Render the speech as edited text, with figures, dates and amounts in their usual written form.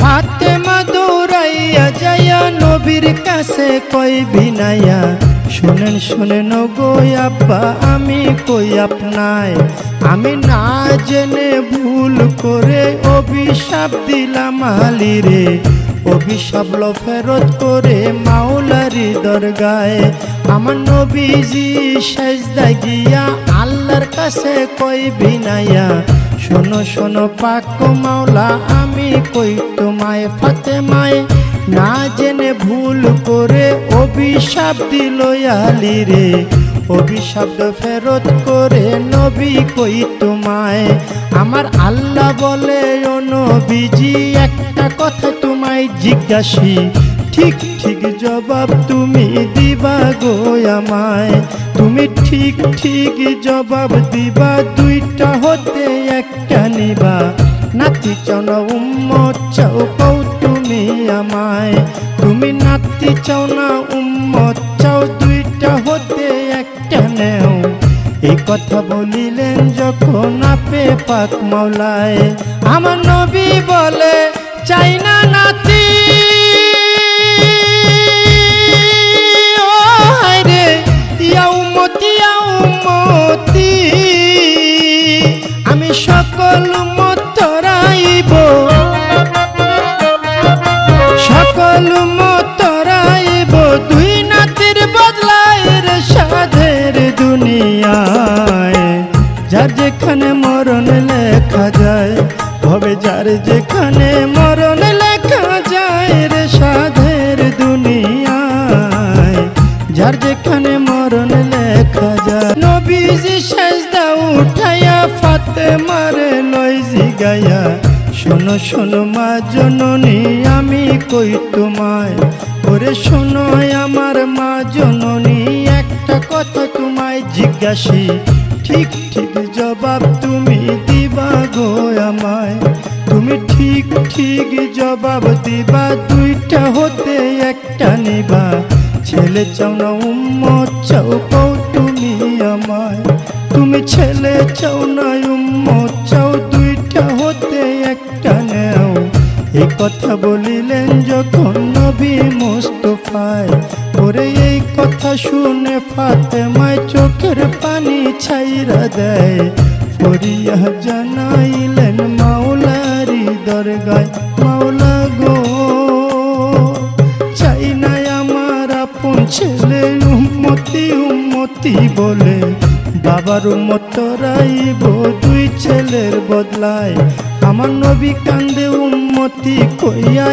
ফাতেমা দৌড়াইয়া যাইয়া নবীর কাছে কই বিনাইয়া, শুনেন শুনেন গো আব্বা আমি কই আপনায়, আমি না জেনে ভুল করে অভিশাপ দিলাম আলীরে, অভিশাপ লো ফেরত করে মাওলারি দরগায়। আমার নবীজি সেজদায় গিয়া আল্লাহর কাছে কই বিনাইয়া, শোনো শোনো পাক মাওলা আমি কই তোমায়, ফাতেমায় না জেনে ভুল করে অভিশাপ দিল আলীরে, অভিশাপ ফেরত করে নবী কই তোমায়। আমার আল্লাহ বলে ও নবীজি একটা কথা তোমায় জিজ্ঞাসি, ঠিক ঠিক জবাব তুমি দিবা গো আমায়, তুমি ঠিক ঠিক জবাব দিবা, দুইটা হতে একটা নিবা, নাতি চাও না উম্মত চাও কও তুমি আমায়, তুমি নাতি চাও না উম্মত চাও, দুইটা হতে একটা নেও। এই কথা বলিলেন যখন আপে পাক মাওলায়, আমার নবী বলে চাই না নাতি, ও হায়রে ইয়া উম্মতি ইয়া উম্মতি, আমি সকল উম্মত তরাইব, সকল উম্মত তরাইব, দুই নাতির বদলায় রে সাধের দুনিয়ায়। যার যেখানে মরণ লেখা যায় হবে, যার যেখানে মরণ লেখা যায় রে সাধের দুনিয়ায়, যার যেখানে মরণ লেখা যায়। নবীজি সেজদা উঠাইয়া ফাতেমার লই জিগাইয়া, শোনো শোনো মা জননী আমি কই তোমায়, ওরে শোনো আমার মা জননী একটা কথা তোমায় জিজ্ঞাসি, ঠিক ঠিক জবাব তুমি দিবা গো আমায়, তুমি ঠিক ঠিক জবাব দিবা, দুইটা হতে একটা নিবা, ছেলে চাও না উম্মত চাও কও তুমি আমায়, তুমি ছেলে চাও না উম্মত চাও, দুইটা হতে একটা নেও। এই কথা বলিলেন যখন নবী মুস্তাফায়, ওরে এই কথা শুনে ফাতেমায় চোখের পানি ছাইরা দেয়, ফরিয়া জানাইলেন মাওলারি দরগায়, মাওলা গো চাই না আমার আপন ছেলে উম্মতি উম্মতি বলে, বাবার উম্মত তরাইব দুই ছেলের বদলায়, আমার নবী কান্দে উম্মতি কইয়া